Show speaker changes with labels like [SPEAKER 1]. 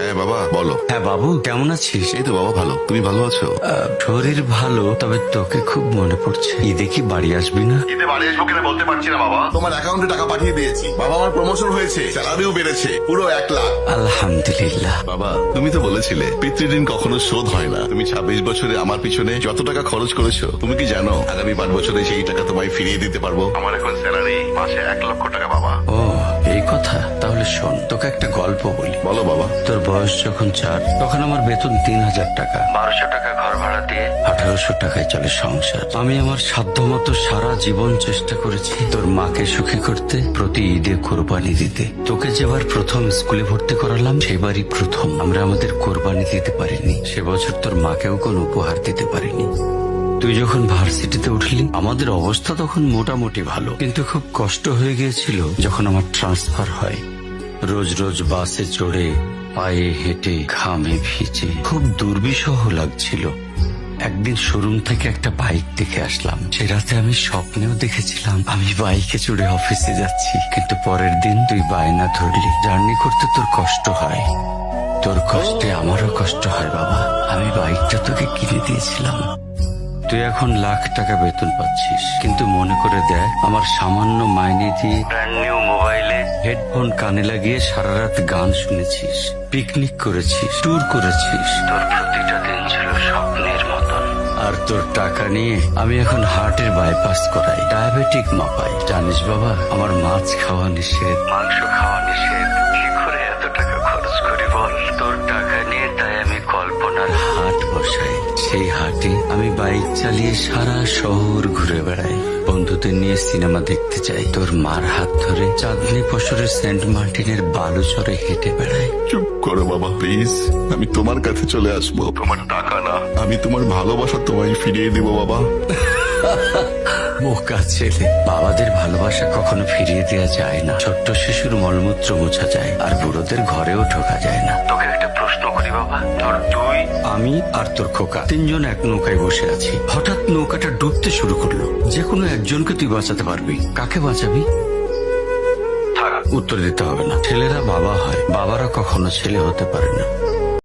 [SPEAKER 1] হ্যাঁ বাবা বলো।
[SPEAKER 2] হ্যাঁ বাবু, কেমন আছিস?
[SPEAKER 1] এই তো বাবা ভালো, তুমি ভালো আছো?
[SPEAKER 2] শরীর ভালো, তবে তোকে খুব মনে পড়ছে। ঈদে কি বাড়ি আসবি না?
[SPEAKER 1] ঈদে বাড়ি আসবো কিনা বলতে পারছি না বাবা। তোমার অ্যাকাউন্টে টাকা পাঠিয়ে দিয়েছি বাবা, আমার প্রমোশন হয়েছে, স্যালারিও বেড়েছে, পুরো 1,00,000।
[SPEAKER 2] আলহামদুলিল্লাহ।
[SPEAKER 1] বাবা তুমি তো বলেছিলে পিতৃঋণ কখনো শোধ হয় না। তুমি 26 বছরে আমার পিছনে যত টাকা খরচ করেছো, তুমি কি জানো আগামী 5 বছরে সেই টাকা তোমায় ফিরিয়ে দিতে পারবো। আমার এখন স্যালারি মাসে 1,00,000 টাকা বাবা।
[SPEAKER 2] ও এই কথা, তাহলে শোন, তোকে একটা গল্প বলি।
[SPEAKER 1] বলো বাবা।
[SPEAKER 2] তোর বয়স যখন 4, তখন আমার বেতন 3,000 টাকা। 1200 টাকা ঘর ভাড়া দিয়ে 1800 টাকায় চলে সংসার। আমি আমার সাধ্যমতো সারা জীবন চেষ্টা করেছি তোর মাকে সুখী করতে, প্রতি ঈদে কোরবানি দিতে। তোকে যেবার প্রথম স্কুলে ভর্তি করালাম, সেবারই প্রথম আমরা আমাদের কোরবানি দিতে পারিনি। সে বছর তোর মাকেও কোনো উপহার দিতে পারিনি। তুই যখন ভার্সিটিতে উঠলি, আমাদের অবস্থা তখন মোটামুটি ভালো, কিন্তু খুব কষ্ট হয়ে গিয়েছিল যখন আমার ট্রান্সফার হয়। রোজ রোজ বাসে চড়ে, পায়ে হেঁটে, ঘামে ভিজে খুব দুর্বিষহ লাগছিল। একদিন শোরুম থেকে একটা বাইক দেখে আসলাম। সে রাতে আমি স্বপ্নেও দেখেছিলাম আমি বাইকে চড়ে অফিসে যাচ্ছি। কিন্তু পরের দিন তুই বায়না ধরলি, জার্নি করতে তোর কষ্ট হয়। তোর কষ্টে আমারও কষ্ট হয় বাবা। আমি বাইকটা তোকে কিনে দিয়েছিলাম। তুই এখন লাখ টাকা বেতন পাচ্ছিস, কিন্তু মনে করে দেখ, আমার সামান্য মাইনে দিয়ে ব্র্যান্ড নিউ মোবাইলে হেডফোন কানে লাগিয়ে সারা রাত গান শুনেছিস, পিকনিক করেছিস, ট্যুর করেছিস। তোর প্রতিটা দিন ছিল স্বপ্নের মতন। আর তোর টাকা নিয়ে আমি এখন হার্টের বাইপাস করাই, ডায়াবেটিক মাপাই। জানিস বাবা, আমার মাছ খাওয়া নিষেধ, মাংস খাওয়া নিষেধ। কি করে এত টাকা খরচ করি বল? তোর টাকা নিয়ে তাই আমি কল্পনার হাট বসাই। সেই হাটে আমি বাইক চালিয়ে সারা শহর ঘুরে বেড়াই, বন্ধুদের নিয়ে সিনেমা দেখতে যাই, তোর মার হাত ধরে চাঁদনি পশরে সেন্ট মার্টিনের বালুচরে হেঁটে বেড়াই।
[SPEAKER 1] চুপ করো বাবা প্লিজ, আমি তোমার কাছে চলে আসবো। তোমার টাকা না, আমি তোমার ভালোবাসা তোমায় ফিরিয়ে দিব বাবা।
[SPEAKER 2] বোকা ছেলে, বাবাদের ভালোবাসা কখনো ফিরিয়ে দেওয়া যায় না। ছোট্ট শিশুর মলমূত্র মোছা যায়, আর বুড়োদের ঘরেও ঢোকা যায় না। তোকে একটা প্রশ্ন করি বাবা, ধর তুই, আমি আর তোর খোকা তিনজন এক নৌকায় বসে আছি। হঠাৎ নৌকাটা ডুবতে শুরু করলো। যে কোনো একজনকে তুই বাঁচাতে পারবি, কাকে বাঁচাবি? উত্তর দিতে হবে না। ছেলেরা বাবা হয়, বাবারা কখনো ছেলে হতে পারে না।